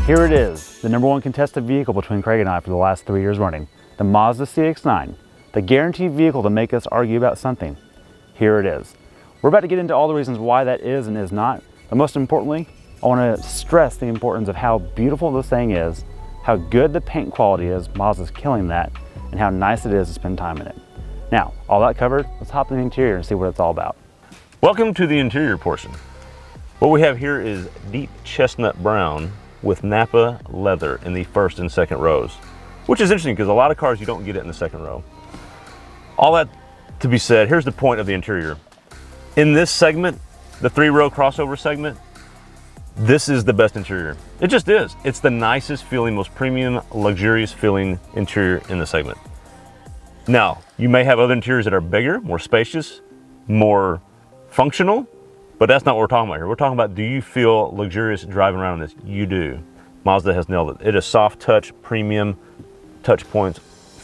Here it is, the #1 contested vehicle between Craig and I for the last 3 years running, the Mazda CX-9, the guaranteed vehicle to make us argue about something. Here it is. We're about to get into all the reasons why that is and is not, but most importantly, I want to stress the importance of how beautiful this thing is, how good the paint quality is, Mazda's killing that, and how nice it is to spend time in it. Now, all that covered, let's hop in the interior and see what it's all about. Welcome to the interior portion. What we have here is deep chestnut brown with Napa leather in the first and second rows, which is interesting because a lot of cars you don't get it in the second row. All that to be said, here's the point of the interior. In this segment, the 3-row crossover segment, this is the best interior. It just is. It's the nicest feeling, most premium, luxurious feeling interior in the segment. Now, you may have other interiors that are bigger, more spacious, more functional, but that's not what we're talking about here. We're talking about, do you feel luxurious driving around in this? You do. Mazda has nailed it. It is soft touch, premium touch points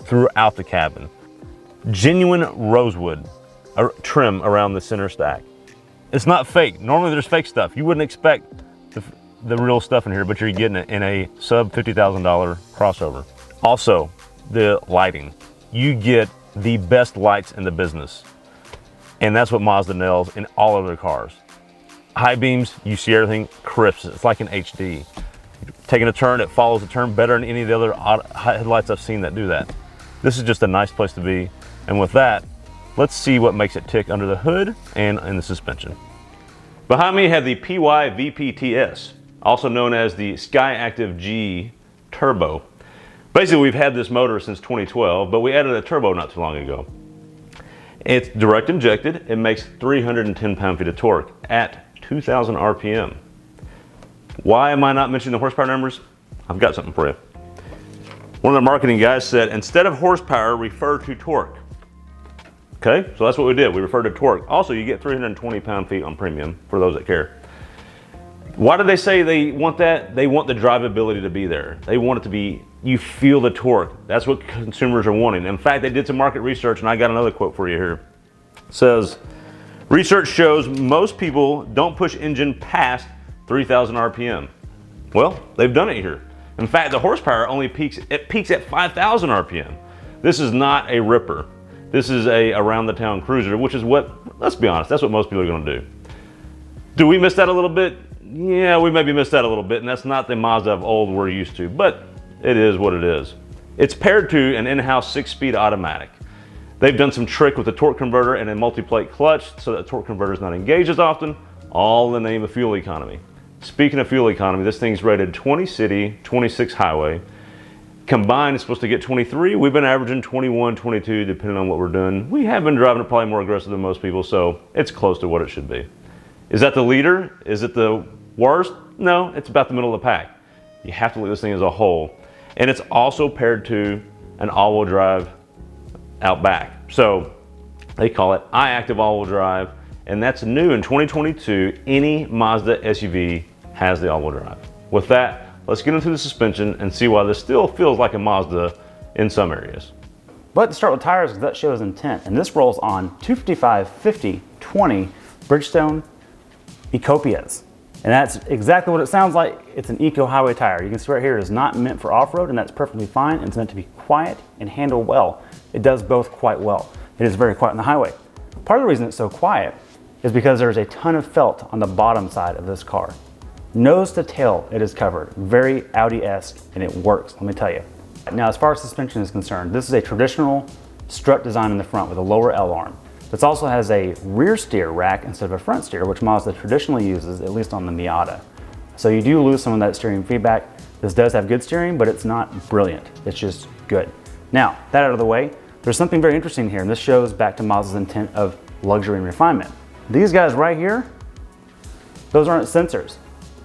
throughout the cabin. Genuine rosewood trim around the center stack. It's not fake. Normally there's fake stuff. You wouldn't expect the real stuff in here, but you're getting it in a sub $50,000 crossover. Also, the lighting. You get the best lights in the business. And that's what Mazda nails in all of their cars. High beams, you see everything crisp. It's like an HD. Taking a turn, it follows the turn better than any of the other headlights I've seen that do that. This is just a nice place to be. And with that, let's see what makes it tick under the hood and in the suspension. Behind me I have the PY VPTS, also known as the Skyactiv G Turbo. Basically, we've had this motor since 2012, but we added a turbo not too long ago. It's direct injected. It makes 310 pound-feet of torque at 2,000 RPM. Why am I not mentioning the horsepower numbers? I've got something for you. One of the marketing guys said, instead of horsepower, refer to torque. Okay, so that's what we did. We referred to torque. Also, you get 320 pound-feet on premium for those that care. Why did they say they want that? They want the drivability to be there. They want it to be, you feel the torque. That's what consumers are wanting. In fact, they did some market research, and I got another quote for you here. It says, research shows most people don't push engine past 3,000 RPM. Well, they've done it here. In fact, the horsepower only peaks at 5,000 RPM. This is not a ripper. This is a around the town cruiser, which is what, let's be honest, that's what most people are gonna do. Do we miss that a little bit? Yeah, we maybe missed that a little bit, and that's not the Mazda of old we're used to, but it is what it is. It's paired to an in-house 6-speed automatic. They've done some trick with the torque converter and a multi-plate clutch so that the torque converter is not engaged as often, all in the name of fuel economy. Speaking of fuel economy, this thing's rated 20 city, 26 highway. Combined, it's supposed to get 23. We've been averaging 21, 22, depending on what we're doing. We have been driving it probably more aggressive than most people, so it's close to what it should be. Is that the leader? Is it the worst? No, it's about the middle of the pack. You have to look at this thing as a whole. And it's also paired to an all-wheel drive out back. So they call it iActive all-wheel drive, and that's new in 2022. Any Mazda SUV has the all-wheel drive. With that, let's get into the suspension and see why this still feels like a Mazda in some areas. But to start with tires, because that shows intent, and this rolls on 255, 50, 20 Bridgestone Ecopias. And that's exactly what it sounds like. It's an eco highway tire. You can see right here, it is not meant for off-road, and that's perfectly fine. It's meant to be quiet and handle well. It does both quite well. It is very quiet on the highway. Part of the reason it's so quiet is because there's a ton of felt on the bottom side of this car. Nose to tail, it is covered. Very Audi-esque, and it works, let me tell you. Now, as far as suspension is concerned, this is a traditional strut design in the front with a lower L-arm. This also has a rear steer rack instead of a front steer, which Mazda traditionally uses, at least on the Miata. So you do lose some of that steering feedback. This does have good steering, but it's not brilliant. It's just good. Now, that out of the way, there's something very interesting here, and this shows back to Mazda's intent of luxury and refinement. These guys right here, those aren't sensors.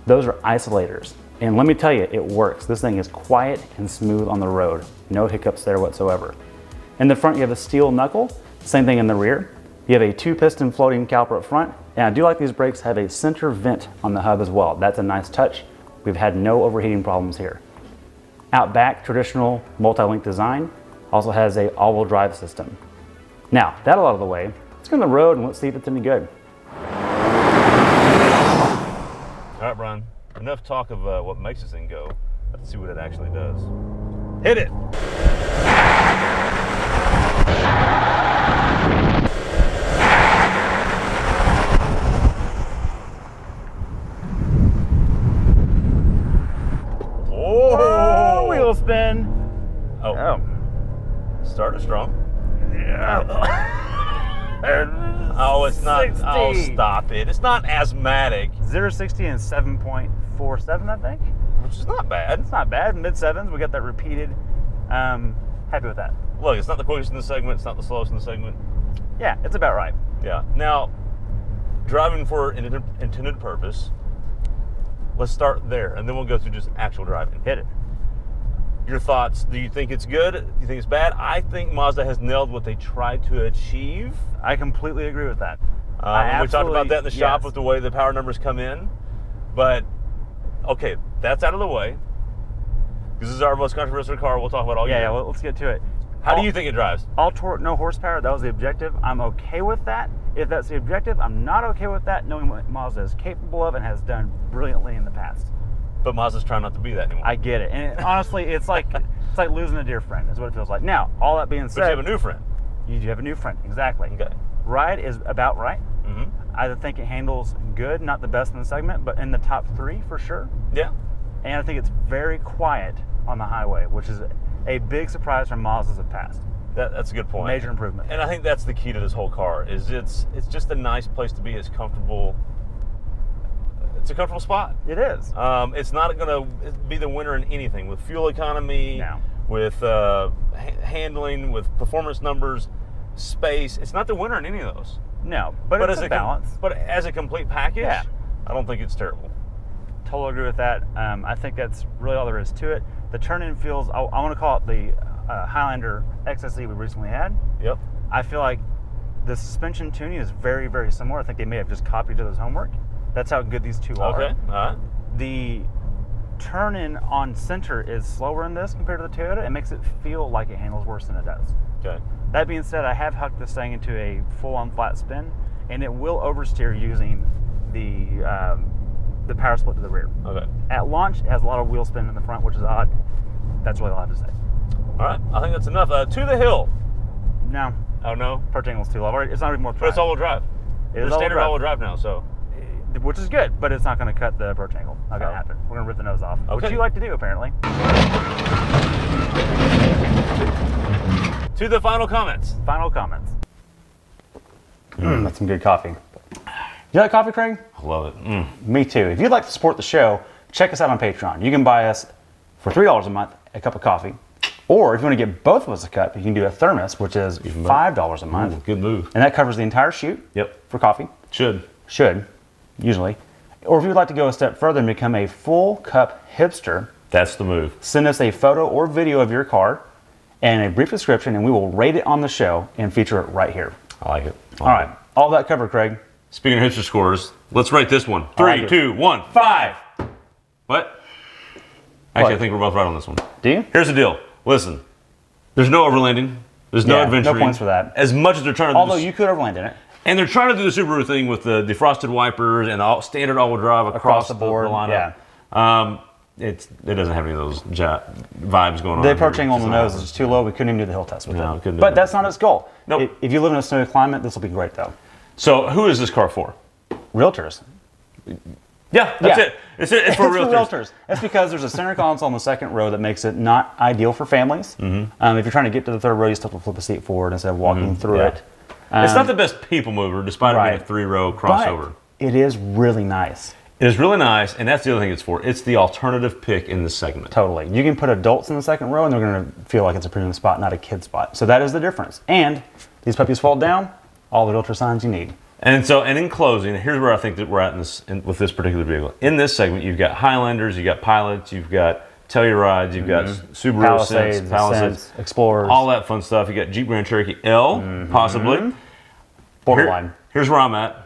Those are isolators. And let me tell you, it works. This thing is quiet and smooth on the road. No hiccups there whatsoever. In the front, you have a steel knuckle. Same thing in the rear. You have a 2-piston floating caliper up front. And I do like these brakes have a center vent on the hub as well. That's a nice touch. We've had no overheating problems here. Out back, traditional multi-link design. Also has a all-wheel drive system. Now, that out of the way, let's go on the road and let's see if it's any good. All right, Brian, enough talk of what makes this thing go. Let's see what it actually does. Hit it! Oh, wheel spin. Oh. Started strong. Yeah. Oh, it's not. 60. Oh, stop it. It's not asthmatic. 0-60 in 7.47, I think. Which is not bad. It's not bad. Mid sevens. We got that repeated. Happy with that. Look, it's not the quickest in the segment. It's not the slowest in the segment. Yeah, it's about right. Yeah. Now, driving for an intended purpose, let's start there, and then we'll go through just actual driving. Hit it. Your thoughts? Do you think it's good? Do you think it's bad? I think Mazda has nailed what they tried to achieve. I completely agree with that. We talked about that in the shop yes. with the way the power numbers come in. But, okay, that's out of the way. This is our most controversial car. We'll talk about all year. Yeah, let's get to it. How do you think it drives? All torque, no horsepower. That was the objective. I'm okay with that. If that's the objective, I'm not okay with that, knowing what Mazda is capable of and has done brilliantly in the past. But Mazda's trying not to be that anymore. I get it. And honestly, it's like losing a dear friend, is what it feels like. Now, all that being said... But you have a new friend. You do have a new friend, exactly. Okay. Ride is about right. Mm-hmm. I think it handles good, not the best in the segment, but in the top 3 for sure. Yeah. And I think it's very quiet on the highway, which is a big surprise from Mazdas of past. That's a good point. Major improvement. And I think that's the key to this whole car, is it's just a nice place to be. It's comfortable. It's a comfortable spot. It is. It's not going to be the winner in anything with fuel economy, No. with handling, with performance numbers, space. It's not the winner in any of those. No, but it's as a balance. But as a complete package, Yeah. I don't think it's terrible. Totally agree with that. I think that's really all there is to it. The turn-in feels, I want to call it the Highlander XSE we recently had. Yep. I feel like the suspension tuning is very, very similar. I think they may have just copied each other's homework. That's how good these two are. Okay. All right. The turn-in on center is slower in this compared to the Toyota. It makes it feel like it handles worse than it does. Okay. That being said, I have hucked this thing into a full-on flat spin, and it will oversteer using the power split to the rear. Okay. At launch, it has a lot of wheel spin in the front, which is odd. That's really all I have to say. All right. I think that's enough. To the hill. No, Oh, no? approach angle's too low. It's not even more But it's all-wheel drive. It It's is all-wheel standard drive. all-wheel drive now, so. Which is good, but it's not going to cut the approach angle. Not going to Oh. happen. We're going to rip the nose off, which Okay. you like to do, apparently. To the final comments. Final comments. That's some good coffee. You like coffee, Craig? I love it. Me too. If you'd like to support the show, check us out on Patreon. You can buy us for $3 a month a cup of coffee. Or if you want to get both of us a cup, you can do a thermos, which is $5 a month. Ooh, good move. And that covers the entire chute. Yep. For coffee. Should. Usually. Or if you'd like to go a step further and become a full cup hipster, That's the move. send us a photo or video of your car and a brief description, and we will rate it on the show and feature it right here. I like it. All right. All that covered, Craig. Speaking of hipster scores, let's rate this one. I like 3, it. 2, 1, 5. What? Actually, I think we're both right on this one. Do you? Here's the deal. Listen, there's no overlanding. There's no Yeah, no adventuring. points for that. As much as they're trying to Although do you could overland in it. and they're trying to do the Subaru thing with the defrosted wipers and the standard all-wheel drive across the board, lineup. It doesn't have any of those vibes going on. The approach here. angle on the Just nose not- is just too low. We couldn't even do the hill test with No, it. couldn't do But it. that's not its goal. Nope. If you live in a snowy climate, this will be great, though. So who is this car for? Realtors. Yeah, that's Yeah. it. It's for realtors. That's because there's a center console on the second row that makes it not ideal for families. Mm-hmm. If you're trying to get to the third row, you still have to flip a seat forward instead of walking through Yeah. it. It's not the best people mover, despite it being right. a 3-row But crossover. it is really nice. It is really nice, and that's the other thing it's for. It's the alternative pick in this segment. Totally. You can put adults in the second row, and they're going to feel like it's a premium spot, not a kid spot. So that is the difference. And these puppies fold down, all the realtor signs you need. And in closing, here's where I think that we're at with this particular vehicle. In this segment, you've got Highlanders, you've got Pilots, you've got Tellurides, you've got Subaru Palisades, Ascents, Palisades, Ascents, Explorers. all that fun stuff. You got Jeep Grand Cherokee L, possibly. Borderline. Here's where I'm at.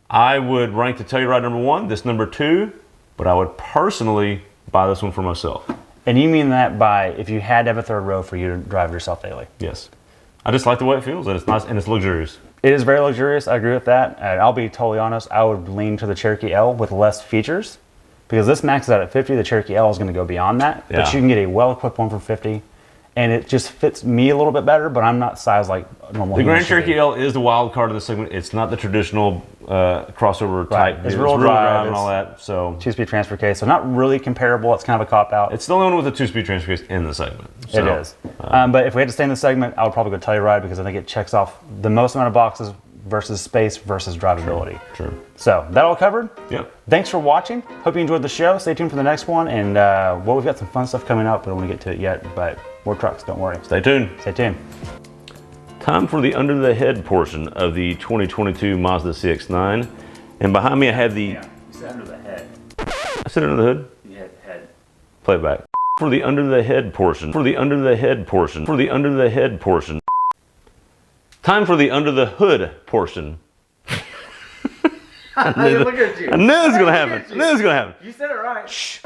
I would rank the Telluride number 1, this number 2, but I would personally buy this one for myself. And you mean that by if you had to have a third row for you to drive yourself daily? Yes. I just like the way it feels, and it's nice and it's luxurious. It is very luxurious. I agree with that. And I'll be totally honest. I would lean to the Cherokee L with less features because this maxes out at 50. The Cherokee L is going to go beyond that, but you can get a well-equipped one for 50. And it just fits me a little bit better, but I'm not sized like normal. The Grand Cherokee L is the wild card of the segment. It's not the traditional crossover type. It's real drive and all that. So 2-speed transfer case, so not really comparable. It's kind of a cop out. It's the only one with a 2-speed transfer case in the segment. So, it is. But if we had to stay in the segment, I would probably go Telluride because I think it checks off the most amount of boxes versus space versus drivability. True. So that all covered. Yep. Thanks for watching. Hope you enjoyed the show. Stay tuned for the next one, and well, we've got some fun stuff coming up. We don't want to get to it yet, but more trucks. Don't worry. Stay tuned. Stay tuned. Time for the under the head portion of the 2022 Mazda CX-9, and behind me I have the. Yeah, you said under the head. I said under the hood. You had head. Play it back. For the under the head portion. For the under the head portion. For the under the head portion. Time for the under the hood portion. Look at you. I knew it was gonna happen. I knew it was gonna happen. You said it right. Shh.